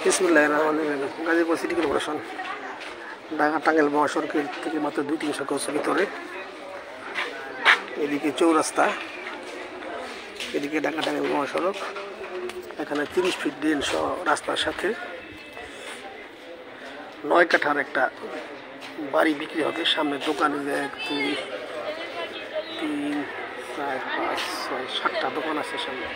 বিসমিল্লাহিররহমানিররহিম। Gazipur city corporation Dhaka Tangail মহাসড়কের থেকে মাত্র 2-300 গজ ভিতরে। এদিকে চৌরাস্তা, এদিকে ঢাকা টাঙ্গাইল মহাসড়ক। এখানে 30 ফিট ড্রেন সহ রাস্তার সাথে 9 কাঠার একটা বাড়ি বিক্রি হবে। সামনে দোকান 1 2 3 4 5 6 7টা দোকান আছে সামনে।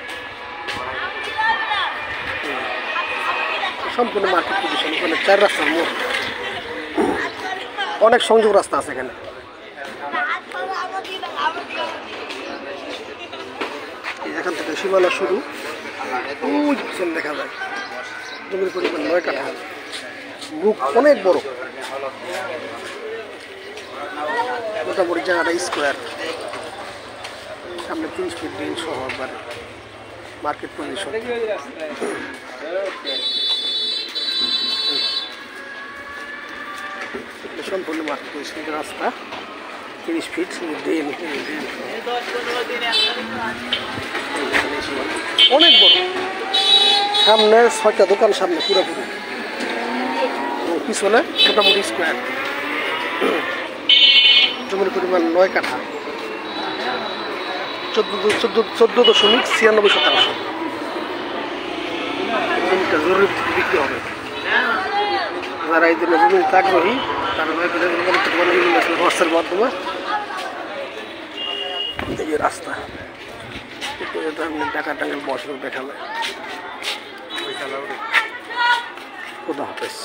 সম্পূর্ণ মার্কেট পজিশন। এখানে 4 রাস্তার মোড়, অনেক সংযোগ রাস্তা আছে এখানে। এখান থেকে সীমানা শুরু, দেখা যায় জমির পরিমাণ 9 কাঠা। মুখ অনেক বড়, মোটামুটি জায়গাটা স্কোয়ার। সামনে 30 ফিট ড্রেন সহ একবারে মার্কেট পজিশন। সম্পূর্ণ মার্কেট পজিশন রাস্তা, 30 ফিট ড্রেন, অনেক বড়। সামনে 6টা দোকান, সামনে পুরোপুরি, পিছনে মোটামুটি স্কোয়ার। জমির পরিমাণ 9 কাঠা, 14.96%। জমিটা জরুরি বিক্রি হবে। যারা এই জন্য জমিতে আগ্রহী তারা হোয়াটসঅ্যাপের মাধ্যমে। এই যে রাস্তা, ঢাকা টাঙ্গাইল মহাসড়ক দেখালে। খোদা হাফেজ।